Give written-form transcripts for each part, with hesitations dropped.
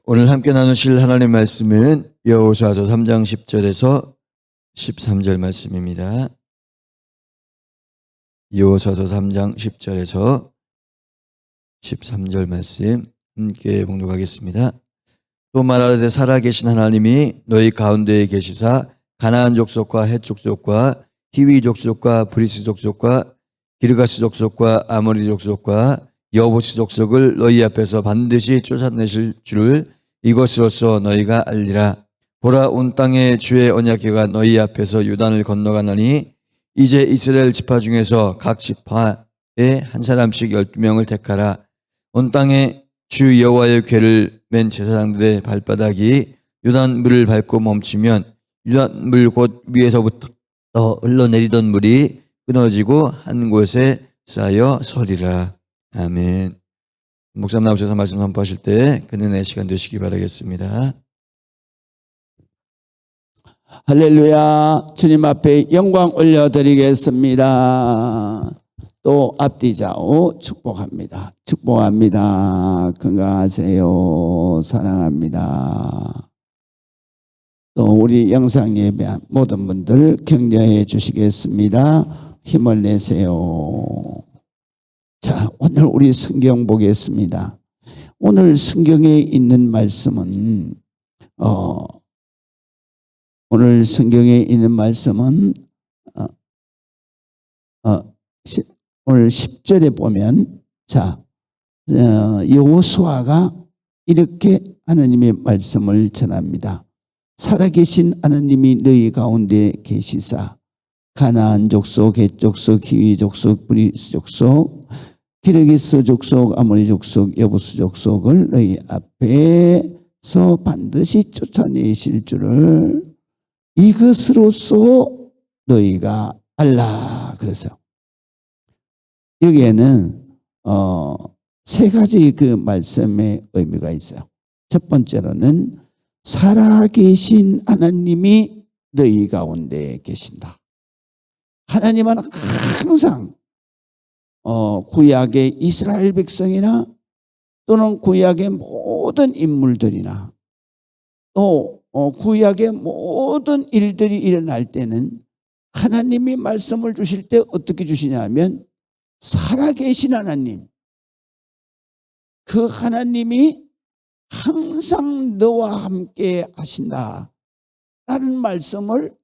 오늘 함께 나누실 하나님의 말씀은 여호수아서 3장 10절에서 13절 말씀입니다. 여호수아서 3장 10절에서 13절 말씀 함께 봉독하겠습니다. 또 말하되 살아계신 하나님이 너희 가운데에 계시사 가나안 족속과 헷 족속과 히위 족속과 브리스 족속과 기르가스 족속과 아모리 족속과 여부스 족속을 너희 앞에서 반드시 쫓아내실 줄을 이것으로써 너희가 알리라. 보라, 온 땅에 주의 언약궤가 너희 앞에서 요단을 건너가나니 이제 이스라엘 지파 중에서 각 지파에 한 사람씩 12명을 택하라. 온 땅에 주 여호와의 궤를 맨 제사장들의 발바닥이 요단 물을 밟고 멈추면 요단 물 곧 위에서부터 흘러내리던 물이 끊어지고 한 곳에 쌓여 서리라. 아멘. 목사님 나오셔서 말씀 선포하실 때 그는 시간 되시기 바라겠습니다. 할렐루야. 주님 앞에 영광 올려드리겠습니다. 또 앞뒤 좌우 축복합니다. 축복합니다. 건강하세요. 사랑합니다. 또 우리 영상 예배한 모든 분들 격려해 주시겠습니다. 힘을 내세요. 자, 오늘 우리 성경 보겠습니다. 오늘 성경에 있는 말씀은 오늘 성경에 있는 말씀은 오늘 10절에 보면 자, 여호수아가 이렇게 하나님의 말씀을 전합니다. 살아계신 하나님이 너희 가운데 계시사 가나안 족속, 헷 족속, 히위 족속, 브리스 족속, 기르기스 족속, 아모리 족속, 여부스 족속을 너희 앞에서 반드시 쫓아내실 줄을 이것으로써 너희가 알라 그랬어요. 여기에는 세 가지 그 말씀의 의미가 있어요. 첫 번째로는 살아계신 하나님이 너희 가운데 계신다. 하나님은 항상 구약의 이스라엘 백성이나 또는 구약의 모든 인물들이나 또 구약의 모든 일들이 일어날 때는 하나님이 말씀을 주실 때 어떻게 주시냐 하면 살아계신 하나님, 그 하나님이 항상 너와 함께 하신다 라는 말씀을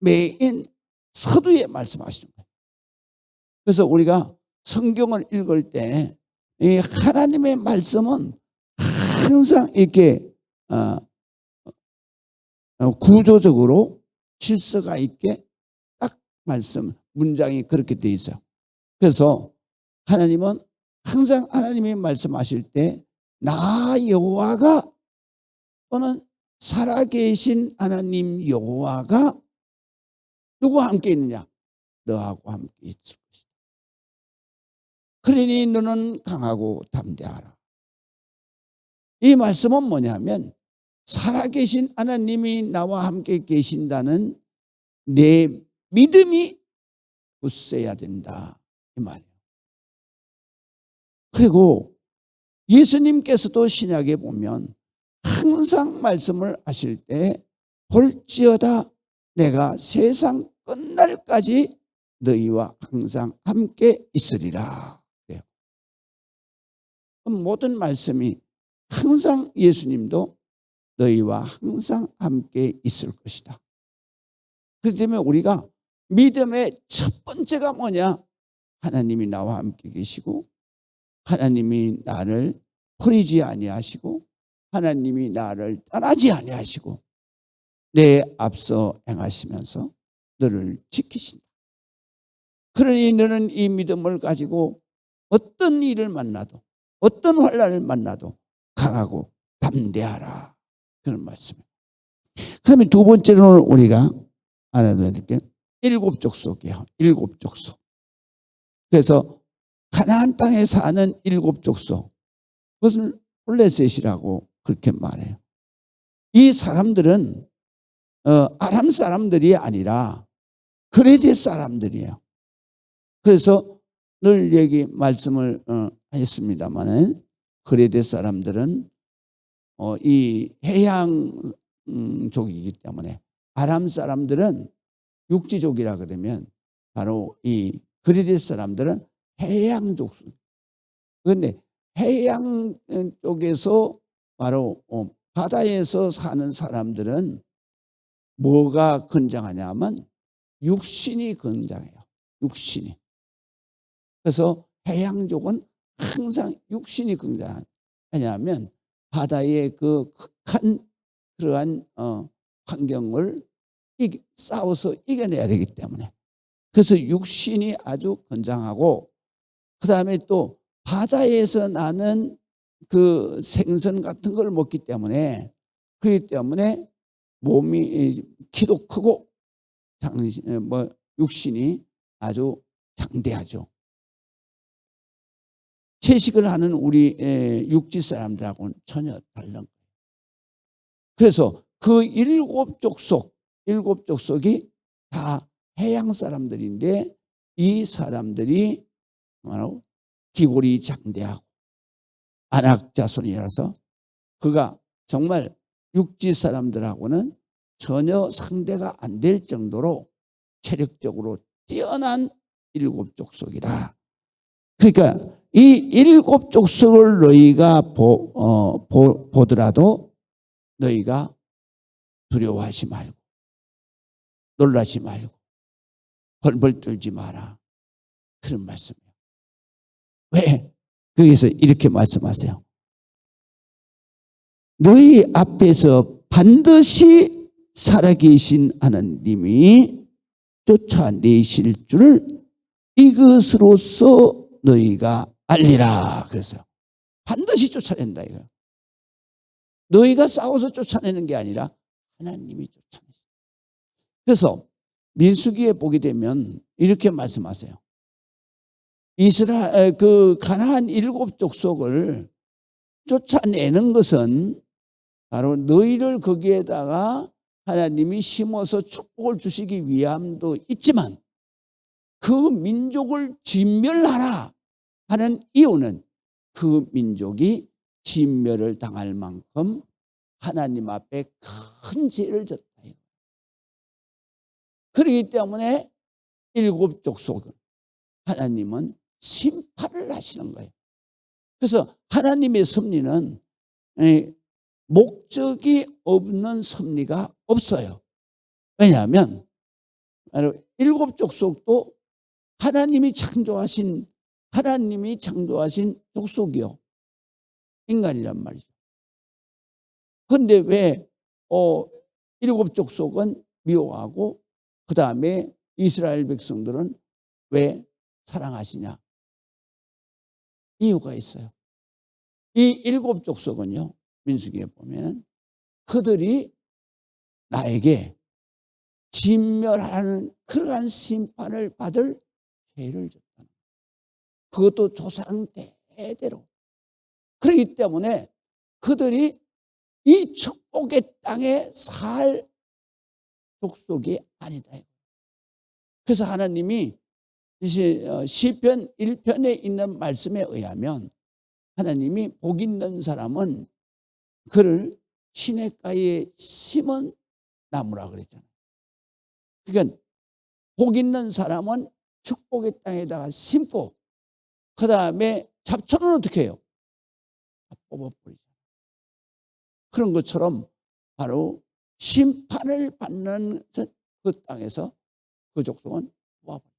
매일 서두에 말씀하시는 거예요. 그래서 우리가 성경을 읽을 때 이 하나님의 말씀은 항상 이렇게 구조적으로 질서가 있게 딱 말씀 문장이 그렇게 되어 있어요. 그래서 하나님은 항상 하나님이 말씀하실 때 나 여호와가 또는 살아계신 하나님 여호와가 누구와 함께 있느냐? 너하고 함께 있을 것이다. 그러니 너는 강하고 담대하라. 이 말씀은 뭐냐면 살아계신 하나님이 나와 함께 계신다는 내 믿음이 굳세야 된다 이 말이에요. 그리고 예수님께서도 신약에 보면 항상 말씀을 하실 때 볼지어다 내가 세상 끝날까지 너희와 항상 함께 있으리라. 그래요. 모든 말씀이 항상 예수님도 너희와 항상 함께 있을 것이다. 그렇기 때문에 우리가 믿음의 첫 번째가 뭐냐? 하나님이 나와 함께 계시고 하나님이 나를 버리지 아니하시고 하나님이 나를 떠나지 아니하시고 내 앞서 행하시면서 너를 지키신다. 그러니 너는 이 믿음을 가지고 어떤 일을 만나도 어떤 환난을 만나도 강하고 담대하라. 그런 말씀이에요. 그러면 두 번째로는 우리가 알아둬야 될 게 일곱 족속이에요. 일곱 족속. 그래서 가나안 땅에 사는 일곱 족속, 그것을 블레셋이라고 그렇게 말해요. 이 사람들은 아람 사람들이 아니라 그레데 사람들이에요. 그래서 늘 말씀을 했습니다만 그레데 사람들은 이 해양족이기 때문에 아람 사람들은 육지족이라 그러면 바로 이 그리스 사람들은 해양족. 그런데 해양 쪽에서 바로 바다에서 사는 사람들은 뭐가 건장하냐면 육신이 건장해요. 육신이. 그래서 해양족은 항상 육신이 건장한. 왜냐하면 바다의 그 극한 그러한 환경을 싸워서 이겨내야 되기 때문에. 그래서 육신이 아주 건장하고, 그 다음에 또 바다에서 나는 그 생선 같은 걸 먹기 때문에, 그렇기 때문에 몸이 키도 크고 육신이 아주 장대하죠. 채식을 하는 우리 육지 사람들하고는 전혀 다른 거예요. 그래서 그 일곱 족속이 다 해양 사람들인데, 이 사람들이 바로 기골이 장대하고 안악 자손이라서 그가 정말 육지 사람들하고는 전혀 상대가 안 될 정도로 체력적으로 뛰어난 일곱 족속이다. 그러니까 이 일곱 족속을 너희가 보더라도 너희가 두려워하지 말고 놀라지 말고 벌벌 떨지 마라. 그런 말씀이에요. 왜? 거기서 이렇게 말씀하세요. 너희 앞에서 반드시 살아계신 하나님이 쫓아내실 줄을 이것으로서 너희가 알리라. 그랬어요. 반드시 쫓아낸다 이거예요. 너희가 싸워서 쫓아내는 게 아니라 하나님이 쫓아내신다. 그래서 민수기에 보게 되면 이렇게 말씀하세요. 그 가나안 일곱 족속을 쫓아내는 것은 바로 너희를 거기에다가 하나님이 심어서 축복을 주시기 위함도 있지만, 그 민족을 진멸하라 하는 이유는 그 민족이 진멸을 당할 만큼 하나님 앞에 큰 죄를 졌다. 그렇기 때문에 일곱 족속은 하나님은 심판을 하시는 거예요. 그래서 하나님의 섭리는 목적이 없는 섭리가 없어요. 왜냐하면 일곱 족속도 하나님이 창조하신 족속이요, 인간이란 말이죠. 그런데 왜 일곱 족속은 미워하고 그 다음에 이스라엘 백성들은 왜 사랑하시냐? 이유가 있어요. 이 일곱 족속은요, 민수기에 보면 그들이 나에게 진멸하는 그러한 심판을 받을 죄를 졌다. 그것도 조상 대대로. 그렇기 때문에 그들이 이 축복의 땅에 살 족속이 아니다. 그래서 하나님이 시편 1편에 있는 말씀에 의하면 하나님이 복 있는 사람은 그를 시냇가에 심은 나무라 그랬잖아요. 그러니까 복 있는 사람은 축복의 땅에다가 심고, 그 다음에 잡초는 어떻게 해요? 뽑아버리죠. 그런 것처럼 바로 심판을 받는 그 땅에서 그 족속은 뽑아버려요.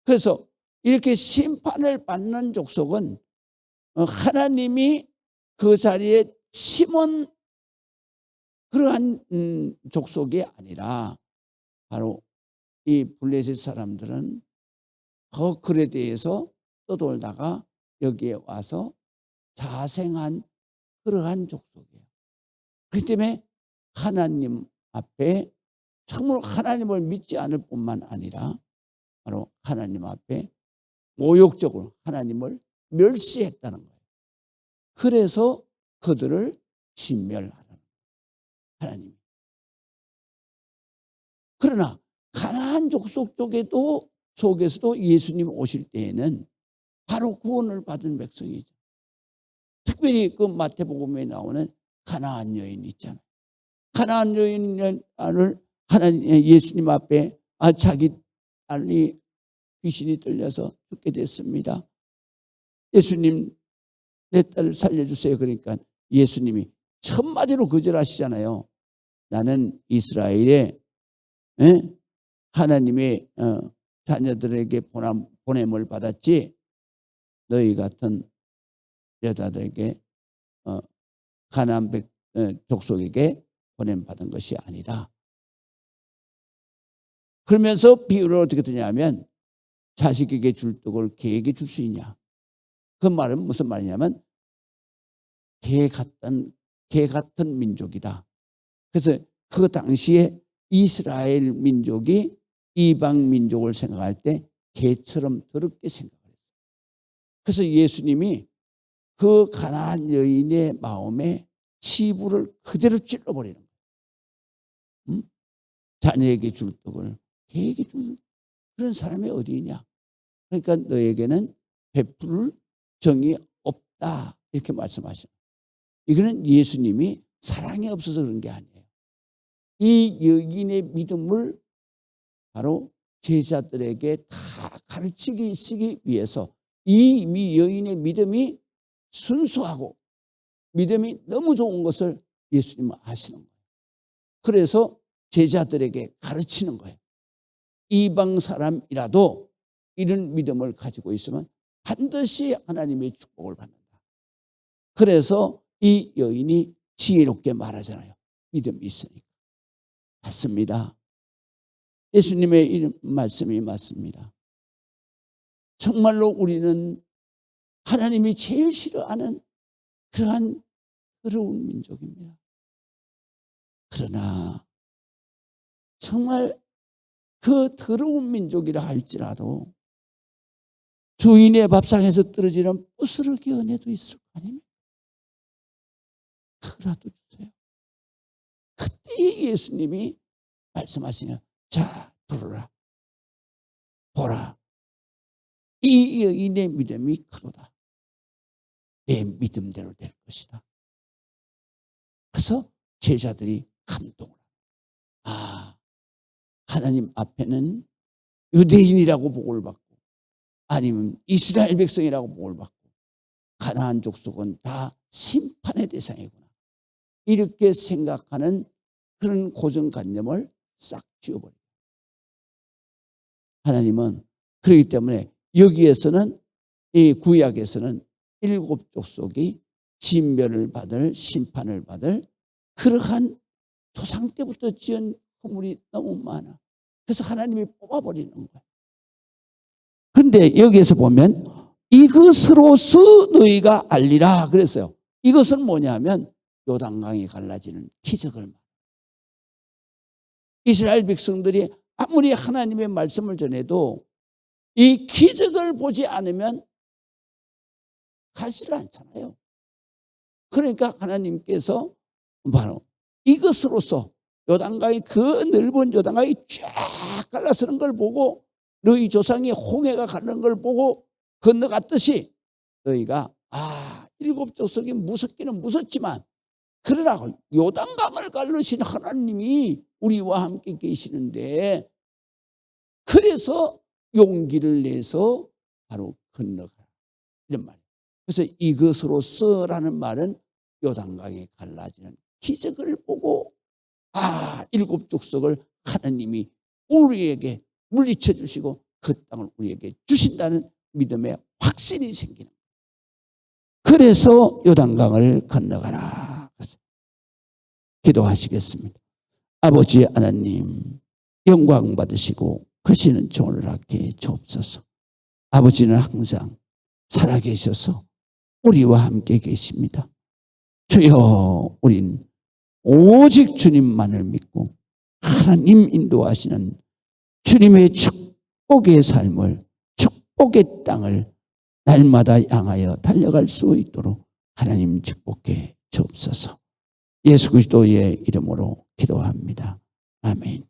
그래서 이렇게 심판을 받는 족속은 하나님이 그 자리에 심은 그러한 족속이 아니라 바로 이 블레셋 사람들은 더 글에 대해서 떠돌다가 여기에 와서 자생한 그러한 족속이에요. 그렇기 때문에 하나님 앞에 참으로 하나님을 믿지 않을 뿐만 아니라 바로 하나님 앞에 모욕적으로 하나님을 멸시했다는 거예요. 그래서 그들을 진멸하라는 거예요, 하나님이. 그러나 가나안 족속 속에서도 예수님 오실 때에는 바로 구원을 받은 백성이죠. 특별히 그 마태복음에 나오는 가나안 여인 있잖아요. 가나안 여인을 하나님 예수님 앞에 자기 딸이 귀신이 들려서 죽게 됐습니다. 예수님, 내 딸을 살려주세요. 그러니까 예수님이 첫마디로 거절하시잖아요. 나는 이스라엘의 하나님의 자녀들에게 보냄을 받았지 너희 같은 여자들에게 가나안 족속에게 보냄받은 것이 아니다. 그러면서 비유를 어떻게 드냐면 자식에게 줄 떡을 개에게 줄 수 있냐. 그 말은 무슨 말이냐면 개 같은 민족이다. 그래서 그 당시에 이스라엘 민족이 이방 민족을 생각할 때 개처럼 더럽게 생각했어요. 그래서 예수님이 그 가나안 여인의 마음에 치부를 그대로 찔러버리는 거예요. 자녀에게 줄 떡을 개에게 줄 그런 사람이 어디 있냐. 그러니까 너에게는 베풀 정이 없다 이렇게 말씀하시는 거예요. 이거는 예수님이 사랑이 없어서 그런 게 아니에요. 이 여인의 믿음을 바로 제자들에게 다 가르치기 위해서 이 여인의 믿음이 순수하고 믿음이 너무 좋은 것을 예수님은 아시는 거예요. 그래서 제자들에게 가르치는 거예요. 이방 사람이라도 이런 믿음을 가지고 있으면 반드시 하나님의 축복을 받는다. 그래서 이 여인이 지혜롭게 말하잖아요. 믿음이 있으니까. 맞습니다. 예수님의 이 말씀이 맞습니다. 정말로 우리는 하나님이 제일 싫어하는 그러한 더러운 민족입니다. 그러나 정말 그 더러운 민족이라 할지라도 주인의 밥상에서 떨어지는 부스러기 은혜도 있을 거 아닙니까? 그라도 주세요. 그때 예수님이 말씀하시냐. 자, 들어라. 보라. 이 여인의 믿음이 크도다. 내 믿음대로 될 것이다. 그래서 제자들이 감동을 합니다. 하나님 앞에는 유대인이라고 복을 받고 아니면 이스라엘 백성이라고 복을 받고 가나안 족속은 다 심판의 대상이구나. 이렇게 생각하는 그런 고정관념을 싹 지워버려요. 하나님은 그렇기 때문에 여기에서는 이 구약에서는 7 족속이 진멸을 받을 심판을 받을 그러한 조상 때부터 지은 허물이 너무 많아. 그래서 하나님이 뽑아버리는 거예요. 그런데 여기에서 보면 이것으로서 너희가 알리라 그랬어요. 이것은 뭐냐면 요단강이 갈라지는 기적을 말해요. 이스라엘 백성들이 아무리 하나님의 말씀을 전해도 이 기적을 보지 않으면 가지를 않잖아요. 그러니까 하나님께서 바로 이것으로서 요단강이 그 넓은 요단강이 쫙 갈라서는 걸 보고 너희 조상이 홍해가 가는 걸 보고 건너갔듯이 너희가 7 족속이 무섭기는 무섭지만 그러나 요단강을 갈르신 하나님이 우리와 함께 계시는데 그래서 용기를 내서 바로 건너가라 이런 말이에요. 그래서 이것으로서라는 말은 요단강이 갈라지는 기적을 보고 7 족속을 하나님이 우리에게 물리쳐 주시고 그 땅을 우리에게 주신다는 믿음의 확신이 생기는 거예요. 그래서 요단강을 건너가라. 기도하시겠습니다. 아버지 하나님 영광 받으시고 크시는 종을 낳게 주옵소서. 아버지는 항상 살아계셔서 우리와 함께 계십니다. 주여 우린 오직 주님만을 믿고 하나님 인도하시는 주님의 축복의 삶을 축복의 땅을 날마다 향하여 달려갈 수 있도록 하나님 축복해 주옵소서. 예수 그리스도의 이름으로 기도합니다. 아멘.